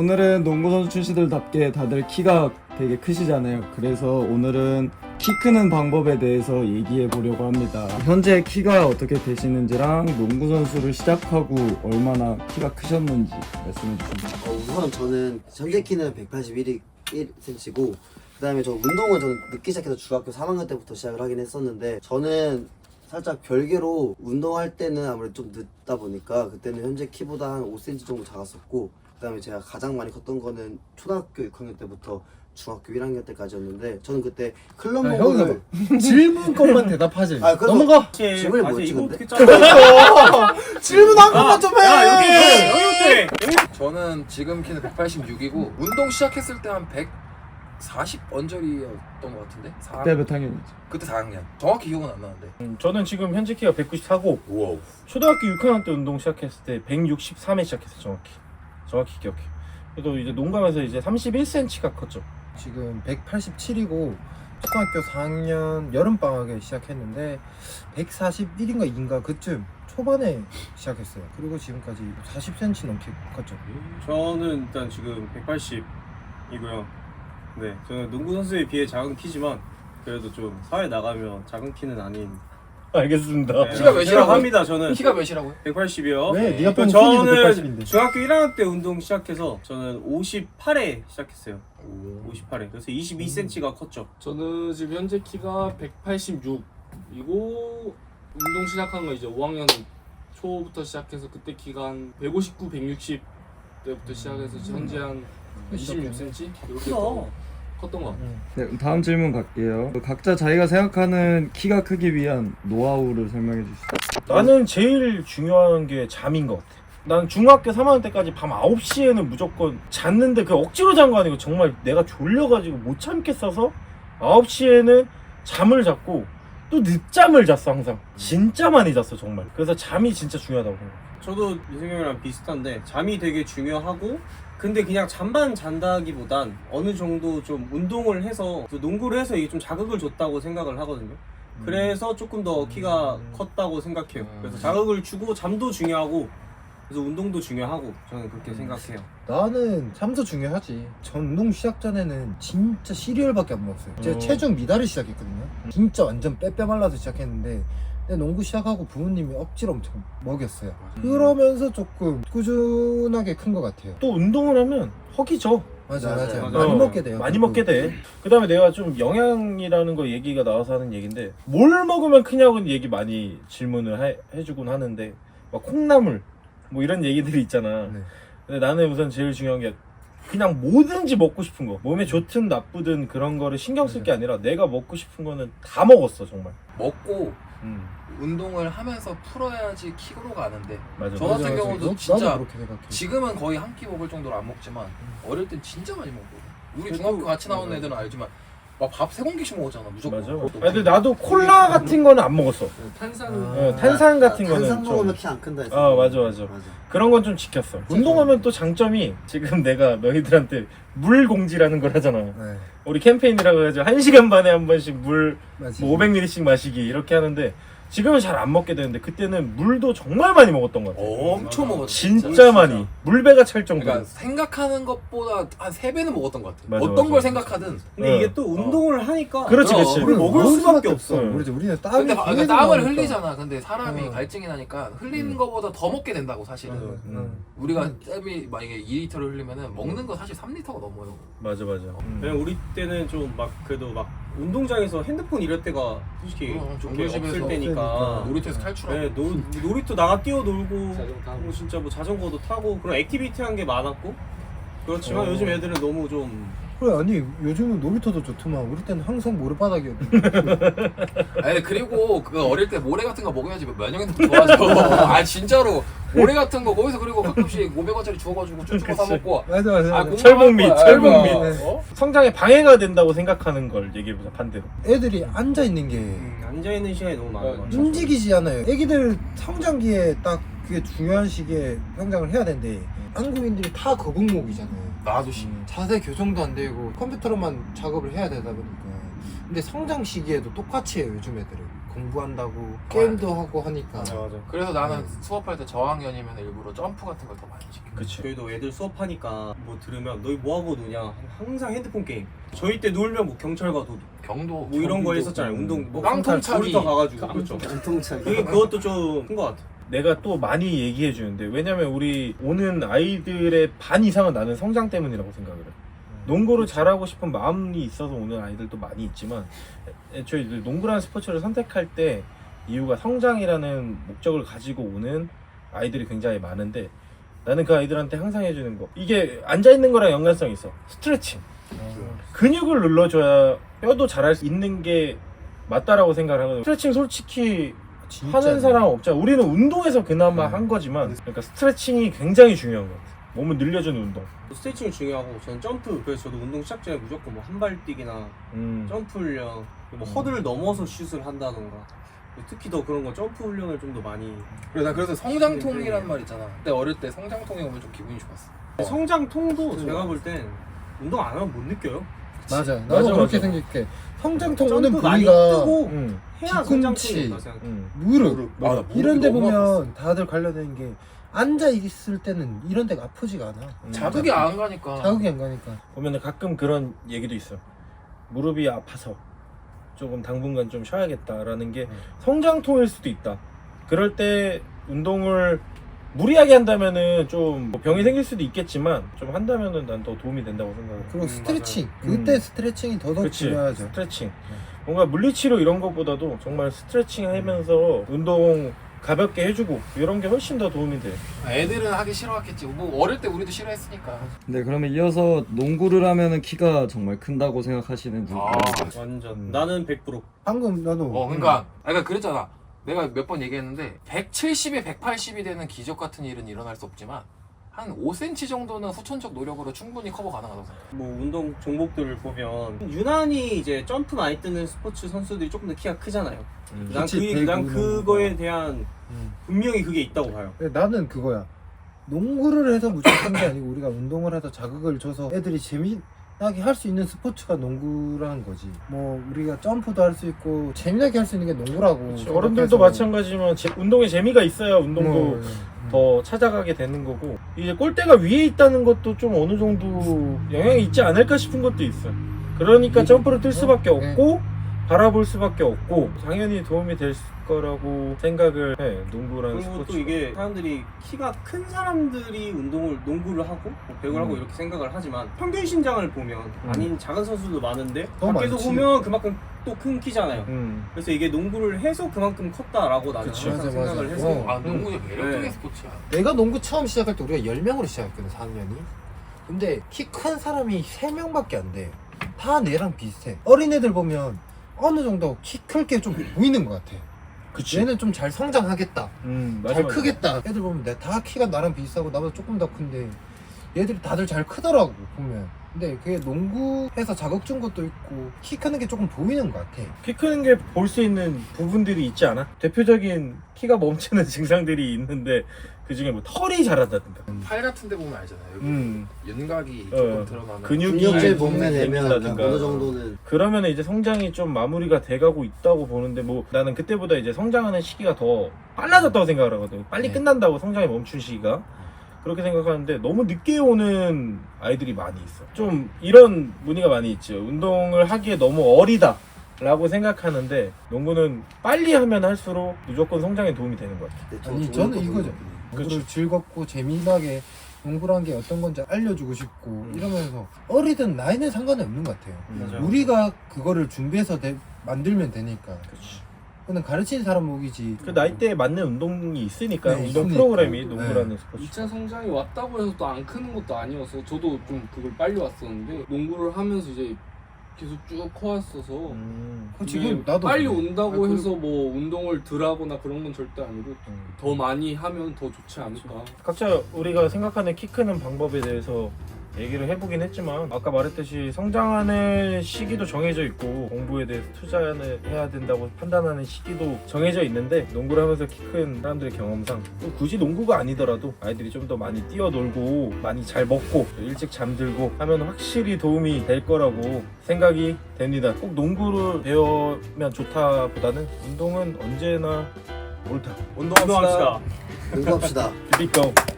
오늘은 농구선수 출신들답게 다들 키가 되게 크시잖아요. 그래서 오늘은 키 크는 방법에 대해서 얘기해 보려고 합니다. 현재 키가 어떻게 되시는지랑 농구선수를 시작하고 얼마나 키가 크셨는지 말씀해 주시면. 우선 저는 현재 키는 181cm고 그 다음에 저 운동은 저는 늦게 시작해서 중학교 3학년 때부터 시작을 하긴 했었는데 저는 살짝 별개로 운동할 때는 아무래도 좀 늦다 보니까 그때는 현재 키보다 한 5cm 정도 작았었고 그 다음에 제가 가장 많이 컸던 거는 초등학교 6학년 때부터 중학교 1학년 때까지였는데 저는 그때 클럽목을 질문 것만 대답하지. 아, 그래서 넘어가. 질문이 뭐였지 근데? 질문 한 번만 좀 해. 저는 지금 키는 186이고 운동 시작했을 때 한 140 언저리였던 것 같은데. 그때 몇 학년이죠? 그때 4학년. 정확히 기억은 안 나는데. 저는 지금 현재 키가 194고 우와. 초등학교 6학년 때 운동 시작했을 때 163에 시작했어요. 정확히 기억해. 그래도 이제 농구하면서 이제 31cm가 컸죠. 지금 187이고 초등학교 4학년 여름방학에 시작했는데 141인가 2인가 그쯤 초반에 시작했어요. 그리고 지금까지 40cm 넘게 컸죠. 저는 일단 지금 180이고요. 네, 저는 농구 선수에 비해 작은 키지만 그래도 좀 사회 나가면 작은 키는 아닌. 알겠습니다. 네, 키가 몇이라고요? 합니다. 저는 키가 몇이라고요? 180이요. 왜? 네가 그 본 저는 180인데. 중학교 1학년 때 운동 시작해서 저는 58에 시작했어요. 58에. 그래서 22cm가 컸죠. 저는 지금 현재 키가 186이고 운동 시작한 거 이제 5학년 초부터 시작해서 그때 키가 한 159, 160 때부터 시작해서 현재 한 26cm 이렇게 컸던 것 같아요. 네, 다음 질문 갈게요. 각자 자기가 생각하는 키가 크기 위한 노하우를 설명해 주시죠. 나는 제일 중요한 게 잠인 것 같아. 난 중학교 3학년 때까지 밤 9시에는 무조건 잤는데 그 억지로 잔 거 아니고 정말 내가 졸려가지고 못 참겠어서 9시에는 잠을 잤고 또 늦잠을 잤어 항상. 진짜 많이 잤어 정말. 그래서 잠이 진짜 중요하다고 생각해. 저도 이승형이랑 비슷한데 잠이 되게 중요하고 근데 그냥 잠만 잔다기보단 어느 정도 좀 운동을 해서 농구를 해서 이게 좀 자극을 줬다고 생각을 하거든요. 그래서 조금 더 키가 컸다고 생각해요. 그래서 자극을 주고 잠도 중요하고 그래서 운동도 중요하고 저는 그렇게 생각해요. 나는 잠도 중요하지. 전 운동 시작 전에는 진짜 시리얼밖에 안 먹었어요. 제가 체중 미달을 시작했거든요. 진짜 완전 빼빼 말라서 시작했는데 근데 농구 시작하고 부모님이 억지로 엄청 먹였어요. 그러면서 조금 꾸준하게 큰 것 같아요. 또 운동을 하면 허기져. 맞아요. 맞아요. 많이 먹게 돼요. 많이 먹게 돼. 그 다음에 내가 좀 영양이라는 거 얘기가 나와서 하는 얘기인데 뭘 먹으면 크냐고 얘기 많이 질문을 해주곤 하는데 막 콩나물 뭐 이런 얘기들이 있잖아. 네. 근데 나는 우선 제일 중요한 게 그냥 뭐든지 먹고 싶은 거 몸에 좋든 나쁘든 그런 거를 신경 쓸 게 아니라 내가 먹고 싶은 거는 다 먹었어 정말. 먹고 운동을 하면서 풀어야지 키로 가는데 맞아. 저 같은 경우도 나도 진짜 그렇게 생각해. 지금은 거의 한 끼 먹을 정도로 안 먹지만 어릴 땐 진짜 많이 먹거든. 우리 중학교 같이 나온 애들은 알지만 막 밥 3공기씩 먹었잖아 무조건. 맞아. 아니, 근데 나도 콜라 같은 거는 안 먹었어. 탄산 탄산 같은 거는 탄산 좀 먹으면 키 안 큰다 했어. 맞아. 그런 건 좀 지켰어. 운동하면 또 장점이 지금 내가 너희들한테 물 공지라는 걸 하잖아. 네. 우리 캠페인이라고 해가지고 1시간 반에 한 번씩 물 맞지. 뭐 500ml씩 마시기 이렇게 하는데 지금은 잘 안 먹게 되는데 그때는 물도 정말 많이 먹었던 것 같아. 엄청 먹었어. 진짜 많이. 물배가 찰 정도로. 그러니까 생각하는 것보다 한 3배는 먹었던 것 같아. 맞아, 어떤 맞아. 걸 생각하든. 근데 이게 또 운동을 하니까 그렇지, 그렇지. 우리 먹을 수밖에 없어. 모르지. 우리는 땀이 근데 되게 땀을 나니까. 흘리잖아. 근데 사람이 갈증이 나니까 흘리는 것보다 더 먹게 된다고 사실은. 우리가 땀이 만약에 2리터를 흘리면은 먹는 거 사실 3리터가 넘어요. 맞아. 그냥 우리 때는 좀 막 그래도 막 운동장에서 핸드폰 이럴 때가 솔직히 종교 없을 집에서 때니까 놀이터에서 탈출하고. 네, 놀이터 나가 뛰어놀고 자전거 타고. 뭐 진짜 뭐 자전거도 타고 그런 액티비티한 게 많았고 그렇지만 요즘 애들은 너무 좀 그래 아니 요즘은 놀이터도 좋더만 우리 때는 항상 모래바닥이었는데. 아니 그리고 그 어릴 때 모래 같은 거 먹어야지 면역력도 좋아져. 아 진짜로 모래 같은 거 거기서 그리고 가끔씩 500원짜리 주워가지고 쭈쭈거 사 먹고. 맞아. 공부할 철봉밑, 거야. 철봉밑. 어? 성장에 방해가 된다고 생각하는 걸 얘기해보자 반대로. 애들이 앉아 있는 게 앉아 있는 시간이 너무 많아. 움직이지 않아요. 애기들 성장기에 딱 그게 중요한 시기에 성장을 해야 되는데 한국인들이 다 거북목이잖아요. 나도 자세 교정도 안 되고 컴퓨터로만 작업을 해야 되다 보니까. 근데 성장 시기에도 똑같이 해요 요즘 애들은. 공부한다고 게임도 하고 하니까. 맞아. 그래서 나는 수업할 때 저학년이면 일부러 점프 같은 걸 더 많이 시켜. 그치. 저희도 애들 수업하니까 뭐 들으면 너희 뭐하고 노냐 항상 핸드폰 게임. 저희 때 놀면 뭐 경찰과 도둑 경도 뭐 이런 거 했었잖아요. 운동 뭐 깡통차기. 놀이터 가가지고 그렇죠. 전통차기. 그것도 좀 큰 것 같아. 내가 또 많이 얘기해 주는데 왜냐면 우리 오는 아이들의 반 이상은 나는 성장 때문이라고 생각을 해. 농구를 잘하고 싶은 마음이 있어서 오는 아이들도 많이 있지만 애초에 이제 농구라는 스포츠를 선택할 때 이유가 성장이라는 목적을 가지고 오는 아이들이 굉장히 많은데 나는 그 아이들한테 항상 해주는 거 이게 앉아있는 거랑 연관성이 있어. 스트레칭. 근육을 눌러줘야 뼈도 자랄 수 있는 게 맞다라고 생각을 하거든. 스트레칭 솔직히 하는 사람 없잖아. 우리는 운동에서 그나마 한 거지만 그러니까 스트레칭이 굉장히 중요한 것 같아. 몸을 늘려주는 운동. 스트레칭이 중요하고 저는 점프 그래서 저도 운동 시작 전에 무조건 뭐 한발 뛰기나 점프 훈련 뭐 허들을 넘어서 슛을 한다던가 특히 더 그런 거 점프 훈련을 좀 더 많이. 그래 나 그래서 성장통이라는 말 있잖아. 그때 어릴 때 성장통이 오면 좀 기분이 좋았어. 성장통도 제가 볼 땐 운동 안 하면 못 느껴요. 맞아. 나도 맞아, 그렇게 맞아. 생각해. 성장통 오는 점프 많이 부위가 뜨고 응. 해야 뒤꿈치. 성장통이 온다 생각. 무릎 아, 나 무릎이 이런 데 너무 보면 다들 관련된 게 앉아 있을 때는 이런 데가 아프지가 않아. 자극이 안 가니까. 자극이 안 가니까. 보면은 가끔 그런 얘기도 있어. 무릎이 아파서 조금 당분간 좀 쉬어야겠다라는 게 성장통일 수도 있다. 그럴 때 운동을 무리하게 한다면은 좀뭐 병이 생길 수도 있겠지만 좀 한다면은 난 더 도움이 된다고 생각해. 그리고 스트레칭. 맞아요. 그때 스트레칭이 더더욱 그치. 중요하죠. 스트레칭. 뭔가 물리치료 이런 것보다도 정말 스트레칭 하면서 운동 가볍게 해주고 이런 게 훨씬 더 도움이 돼. 애들은 하기 싫어했겠지. 뭐 어릴 때 우리도 싫어했으니까. 네, 그러면 이어서 농구를 하면은 키가 정말 큰다고 생각하시는지. 아. 완전 나는 100%. 방금 나도 그러니까 그랬잖아. 내가 몇 번 얘기했는데 170에 180이 되는 기적 같은 일은 일어날 수 없지만 한 5cm 정도는 후천적 노력으로 충분히 커버 가능하다고 생각해. 뭐 운동 종목들을 보면 유난히 이제 점프 많이 뜨는 스포츠 선수들이 조금 더 키가 크잖아요. 그치, 난 배구, 그거에 농구. 대한 분명히 그게 있다고 봐요. 나는 그거야. 농구를 해서 무조건 게 아니고 우리가 운동을 해서 자극을 줘서 애들이 재미나게 할 수 있는 스포츠가 농구라는 거지. 뭐 우리가 점프도 할 수 있고 재미나게 할 수 있는 게 농구라고. 어른들도 생각해서. 마찬가지지만 운동에 재미가 있어야 운동도 뭐, 더 찾아가게 되는 거고 이제 골대가 위에 있다는 것도 좀 어느 정도 영향이 있지 않을까 싶은 것도 있어. 그러니까 점프를 뛸 수밖에 네. 없고 바라볼 수밖에 없고 당연히 도움이 될 거라고 생각을 해. 농구라는 그리고 스포츠. 또 이게 사람들이 키가 큰 사람들이 농구를 하고 뭐 배구를 하고 이렇게 생각을 하지만 평균 신장을 보면 아닌 작은 선수도 많은데 더 밖에서 많지. 보면 그만큼 또 큰 키잖아요. 음. 그래서 이게 농구를 해서 그만큼 컸다라고 나는 그치. 항상 맞아, 맞아. 생각을 해서 어. 아 농구는 매력적인 네. 스포츠야. 내가 농구 처음 시작할 때 우리가 10명으로 시작했거든 4학년이. 근데 키 큰 사람이 3명밖에 안 돼. 다 내랑 비슷해. 어린애들 보면 어느 정도 키 클 게 좀 보이는 것 같아. 그치. 얘는 좀 잘 성장하겠다. 맞아, 잘 맞아. 크겠다. 애들 보면 다 키가 나랑 비슷하고 나보다 조금 더 큰데 얘들이 다들 잘 크더라고 보면. 근데 그게 농구에서 자극 준 것도 있고 키 크는 게 조금 보이는 것 같아. 키 크는 게 볼 수 있는 부분들이 있지 않아? 대표적인 키가 멈추는 증상들이 있는데 그 중에 뭐 털이 자라다든가 팔 같은 데 보면 알잖아요. 여기 음. 윤곽이 어. 조금 드러나면 근육이 근육질 몸매 되면 생긴다든가. 어느 정도는 그러면 이제 성장이 좀 마무리가 돼가고 있다고 보는데 뭐 나는 그때보다 이제 성장하는 시기가 더 빨라졌다고 생각을 하거든. 빨리 네. 끝난다고 성장이 멈춘 시기가 그렇게 생각하는데 너무 늦게 오는 아이들이 많이 있어. 좀 이런 문의가 많이 있죠. 운동을 하기에 너무 어리다 라고 생각하는데 농구는 빨리 하면 할수록 무조건 성장에 도움이 되는 것 같아. 아니 저는 이거죠. 그치. 농구를 즐겁고 재미나게 농구란 게 어떤 건지 알려주고 싶고 이러면서 어리든 나이는 상관이 없는 것 같아요. 맞아요. 우리가 그거를 준비해서 만들면 되니까. 그치. 그는 가르치는 사람 목이지. 그 나이대에 맞는 운동이 있으니까 네, 운동 있으니까. 프로그램이 농구라는 스포츠. 2차 성장이 왔다고 해서 또 안 크는 것도 아니어서 저도 좀 그걸 빨리 왔었는데 농구를 하면서 이제 계속 쭉 커왔어서 지금 나도 빨리 그래. 온다고 그리고- 해서 뭐 운동을 덜 하거나 그런 건 절대 아니고 더 많이 하면 더 좋지 않을까. 각자 우리가 생각하는 키 크는 방법에 대해서 얘기를 해보긴 했지만 아까 말했듯이 성장하는 시기도 정해져 있고 공부에 대해서 투자를 해야 된다고 판단하는 시기도 정해져 있는데 농구를 하면서 키 큰 사람들의 경험상 또 굳이 농구가 아니더라도 아이들이 좀 더 많이 뛰어놀고 많이 잘 먹고 일찍 잠들고 하면 확실히 도움이 될 거라고 생각이 됩니다. 꼭 농구를 배우면 좋다 보다는 운동은 언제나 옳다. 운동합시다. 공부합시다. Keep it going.